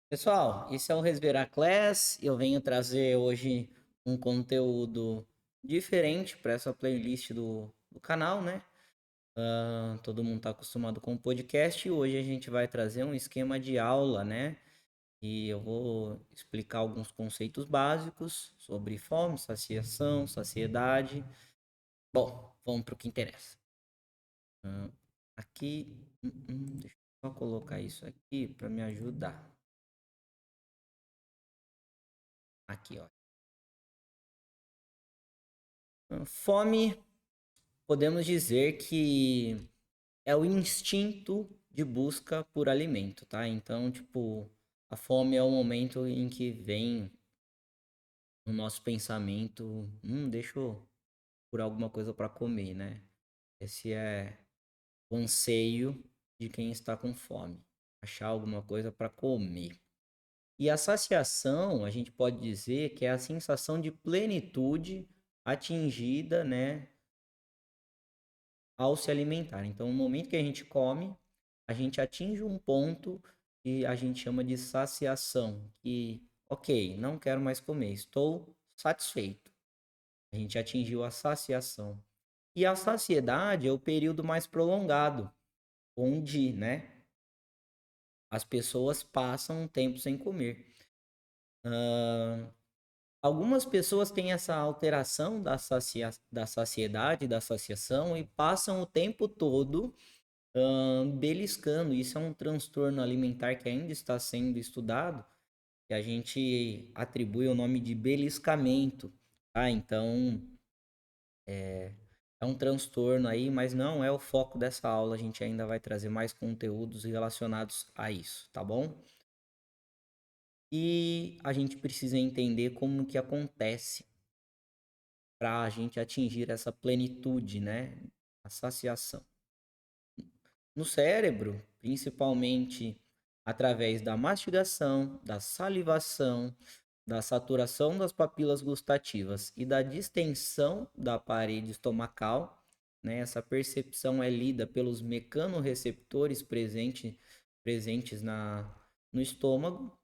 Pessoal, esse é o Resverar Class e eu venho trazer hoje um conteúdo diferente para essa playlist do canal, né? Todo mundo está acostumado com o podcast e hoje a gente vai trazer um esquema de aula, né? E eu vou explicar alguns conceitos básicos sobre fome, saciação, saciedade. Bom, vamos para o que interessa. Ah, aqui, deixa eu só colocar isso aqui para me ajudar. Aqui, ó. Fome, podemos dizer que é o instinto de busca por alimento, tá? Então, tipo, a fome é o momento em que vem no nosso pensamento, deixa eu por alguma coisa para comer, né? Esse é o anseio de quem está com fome, achar alguma coisa para comer. E a saciação, a gente pode dizer que é a sensação de plenitude atingida, né, ao se alimentar. Então, no momento que a gente come, a gente atinge um ponto que a gente chama de saciação, que, ok, não quero mais comer, estou satisfeito. A gente atingiu a saciação. E a saciedade é o período mais prolongado, onde, né, as pessoas passam um tempo sem comer. Algumas pessoas têm essa alteração da saciedade, da saciação e passam o tempo todo beliscando. Isso é um transtorno alimentar que ainda está sendo estudado, que a gente atribui o nome de beliscamento, tá? Então, é um transtorno aí, mas não é o foco dessa aula. A gente ainda vai trazer mais conteúdos relacionados a isso, tá bom? E a gente precisa entender como que acontece para a gente atingir essa plenitude, né? A saciação. No cérebro, principalmente através da mastigação, da salivação, da saturação das papilas gustativas e da distensão da parede estomacal, né? Essa percepção é lida pelos mecanorreceptores presentes no estômago,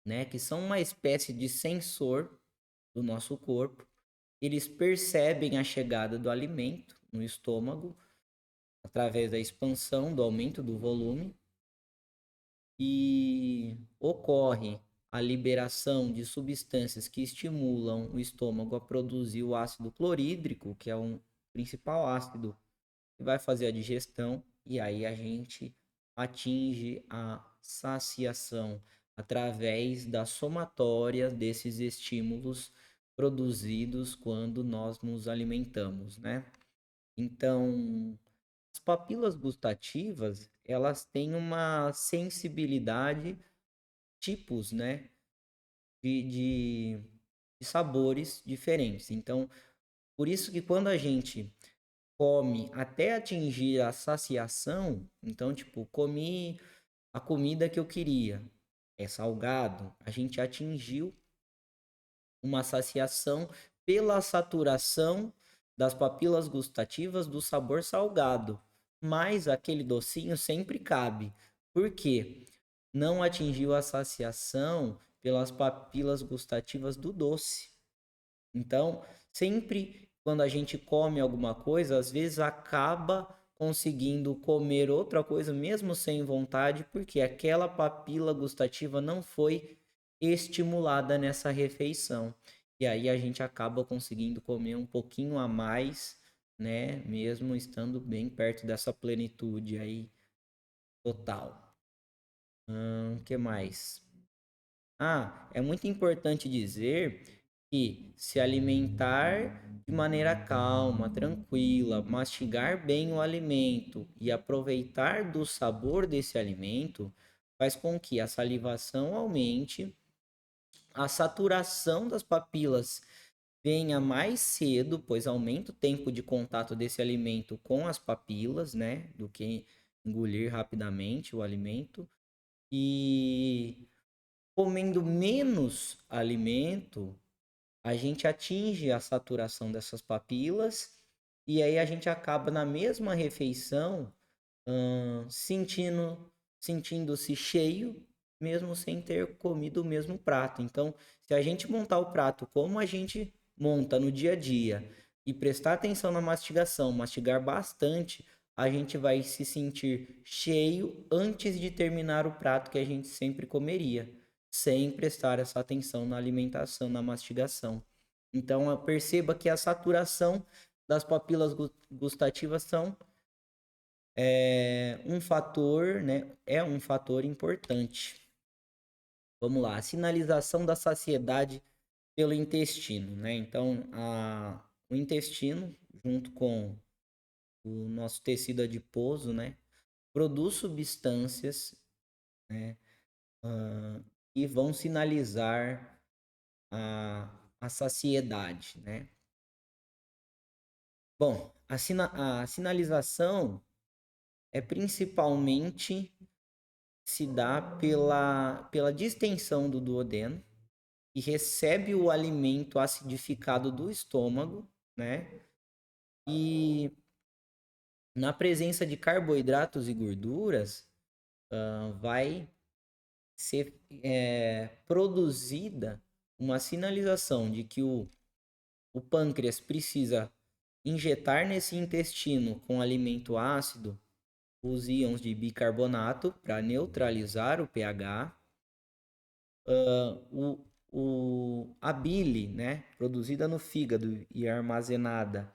né? Que são uma espécie de sensor do nosso corpo. Eles percebem a chegada do alimento no estômago através da expansão, do aumento do volume, e ocorre a liberação de substâncias que estimulam o estômago a produzir o ácido clorídrico, que é um principal ácido que vai fazer a digestão, e aí a gente atinge a saciação através da somatória desses estímulos produzidos quando nós nos alimentamos, né? Então, as papilas gustativas, elas têm uma sensibilidade, tipos, né, de, de, de sabores diferentes. Então, por isso que quando a gente come até atingir a saciação, então, tipo, comi a comida que eu queria, é salgado, a gente atingiu uma saciação pela saturação das papilas gustativas do sabor salgado, mas aquele docinho sempre cabe. Por quê? Não atingiu a saciação pelas papilas gustativas do doce. Então, sempre quando a gente come alguma coisa, às vezes acaba conseguindo comer outra coisa mesmo sem vontade, porque aquela papila gustativa não foi estimulada nessa refeição. E aí a gente acaba conseguindo comer um pouquinho a mais, né, mesmo estando bem perto dessa plenitude aí total. Que mais? É muito importante dizer que se alimentar de maneira calma, tranquila, mastigar bem o alimento e aproveitar do sabor desse alimento faz com que a salivação aumente, a saturação das papilas venha mais cedo, pois aumenta o tempo de contato desse alimento com as papilas, né, do que engolir rapidamente o alimento. E comendo menos alimento, a gente atinge a saturação dessas papilas e aí a gente acaba na mesma refeição, sentindo-se cheio, mesmo sem ter comido o mesmo prato. Então, se a gente montar o prato como a gente monta no dia a dia e prestar atenção na mastigação, mastigar bastante, a gente vai se sentir cheio antes de terminar o prato que a gente sempre comeria, sem prestar essa atenção na alimentação, na mastigação. Então, perceba que a saturação das papilas gustativas são um fator, né? É um fator importante. Vamos lá, a sinalização da saciedade pelo intestino, né? Então, o intestino, junto com o nosso tecido adiposo, né, produz substâncias, né, que vão sinalizar a saciedade, né? Bom, a sinalização é principalmente se dá pela distensão do duodeno, que recebe o alimento acidificado do estômago, né? E na presença de carboidratos e gorduras, vai ser produzida uma sinalização de que o pâncreas precisa injetar nesse intestino com alimento ácido os íons de bicarbonato para neutralizar o pH. A bile, né, produzida no fígado e armazenada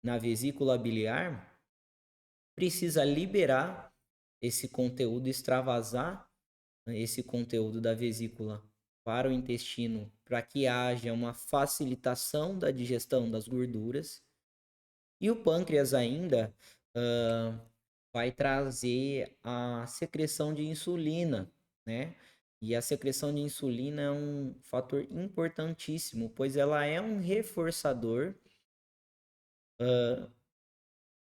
na vesícula biliar, precisa liberar esse conteúdo, extravasar esse conteúdo da vesícula para o intestino, para que haja uma facilitação da digestão das gorduras. E o pâncreas ainda vai trazer a secreção de insulina, né? E a secreção de insulina é um fator importantíssimo, pois ela é um reforçador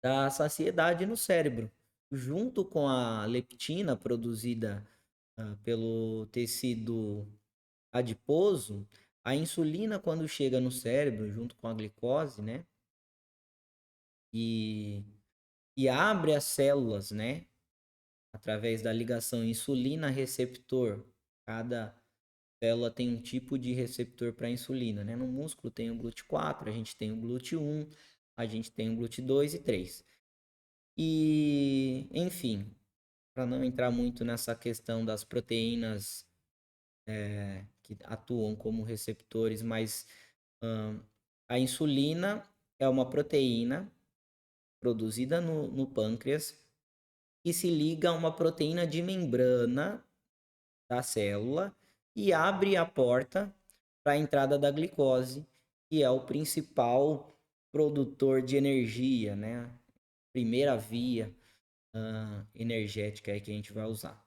da saciedade no cérebro, junto com a leptina produzida pelo tecido adiposo. A insulina, quando chega no cérebro, junto com a glicose, né? E, e abre as células, né? Através da ligação insulina-receptor. Cada célula tem um tipo de receptor para insulina, né? No músculo tem o GLUT4, a gente tem o GLUT1, a gente tem o GLUT2 e 3. E, enfim, para não entrar muito nessa questão das proteínas que atuam como receptores, mas a insulina é uma proteína produzida no pâncreas que se liga a uma proteína de membrana da célula e abre a porta para a entrada da glicose, que é o principal produtor de energia, né? Primeira via energética aí que a gente vai usar.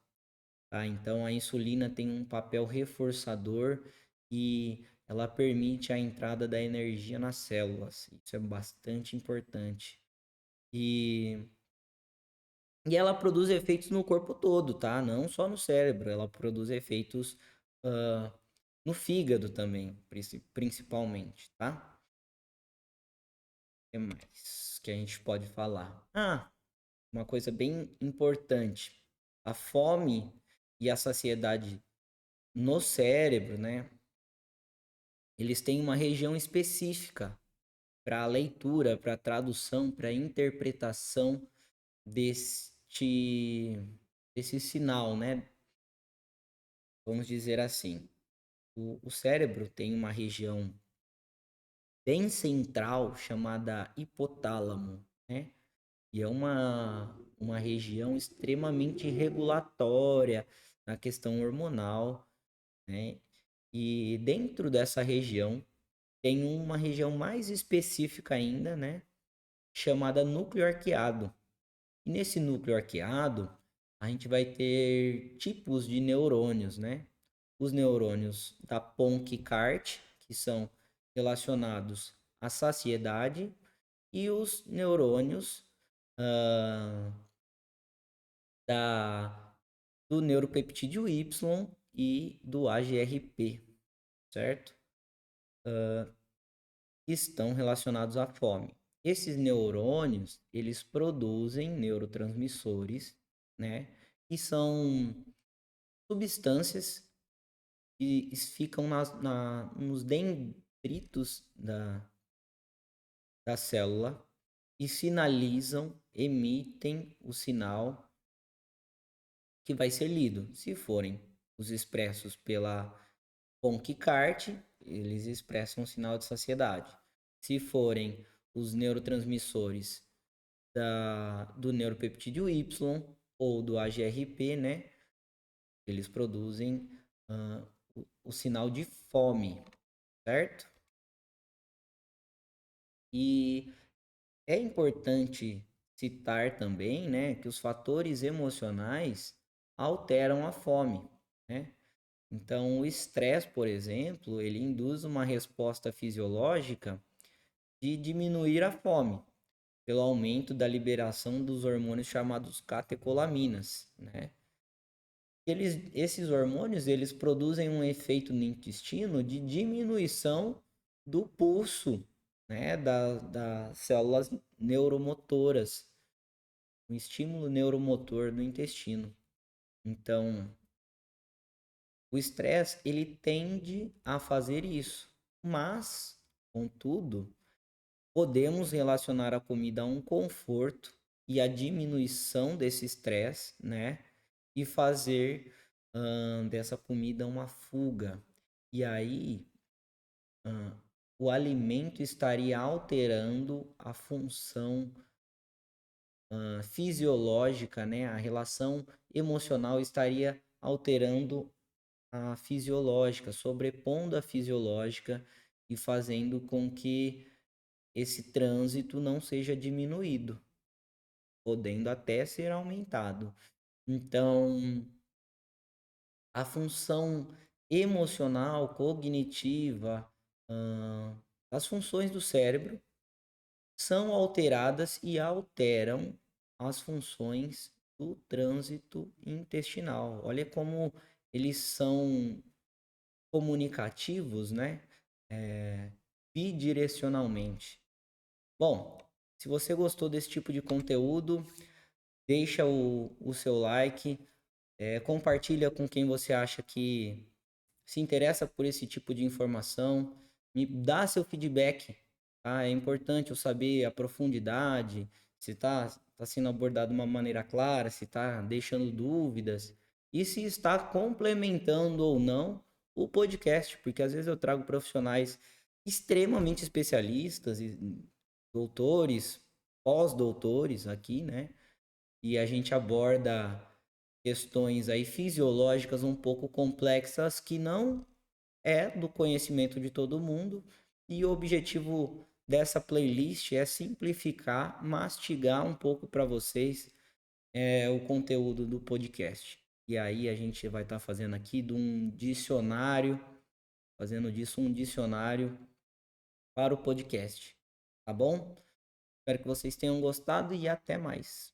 Tá? Então a insulina tem um papel reforçador e ela permite a entrada da energia nas células. Isso é bastante importante. E ela produz efeitos no corpo todo, tá? Não só no cérebro, ela produz efeitos uh, no fígado também, principalmente, tá? O que mais que a gente pode falar? Uma coisa bem importante. A fome e a saciedade no cérebro, né? Eles têm uma região específica para a leitura, para a tradução, para a interpretação desse sinal, né? Vamos dizer assim. O cérebro tem uma região bem central chamada hipotálamo, né? E é uma região extremamente regulatória na questão hormonal, né? E dentro dessa região tem uma região mais específica ainda, né? Chamada núcleo arqueado. E nesse núcleo arqueado, a gente vai ter tipos de neurônios, né? Os neurônios da Pons-Kart, que são relacionados à saciedade, e os neurônios ah, do neuropeptídeo Y e do AGRP, certo? Estão relacionados à fome. Esses neurônios, eles produzem neurotransmissores, né? Que são substâncias que ficam nos dendritos da célula e sinalizam, emitem o sinal que vai ser lido. Se forem os expressos pela Conquicart, eles expressam o sinal de saciedade. Se forem os neurotransmissores do neuropeptídeo Y ou do AGRP, né? Eles produzem o sinal de fome, certo? E é importante citar também, né, que os fatores emocionais alteram a fome, né? Então, o estresse, por exemplo, ele induz uma resposta fisiológica de diminuir a fome, pelo aumento da liberação dos hormônios chamados catecolaminas, né? Esses hormônios, eles produzem um efeito no intestino de diminuição do pulso, né, das células neuromotoras, um estímulo neuromotor no intestino. Então, o estresse, ele tende a fazer isso, mas, contudo, podemos relacionar a comida a um conforto e a diminuição desse estresse, né? E fazer dessa comida uma fuga. E aí, o alimento estaria alterando a função fisiológica, né? A relação emocional estaria alterando a fisiológica, sobrepondo a fisiológica e fazendo com que esse trânsito não seja diminuído, podendo até ser aumentado. Então, a função emocional, cognitiva, as funções do cérebro são alteradas e alteram as funções do trânsito intestinal. Olha como eles são comunicativos, né? Bidirecionalmente. Bom, se você gostou desse tipo de conteúdo, deixa o seu like, compartilha com quem você acha que se interessa por esse tipo de informação, me dá seu feedback, tá? É importante eu saber a profundidade, se tá sendo abordado de uma maneira clara, se está deixando dúvidas e se está complementando ou não o podcast, porque às vezes eu trago profissionais extremamente especialistas e doutores, pós-doutores aqui, né? E a gente aborda questões aí fisiológicas um pouco complexas que não é do conhecimento de todo mundo. E o objetivo dessa playlist é simplificar, mastigar um pouco para vocês o conteúdo do podcast. E aí a gente vai estar fazendo aqui de um dicionário, fazendo disso um dicionário para o podcast, tá bom? Espero que vocês tenham gostado e até mais.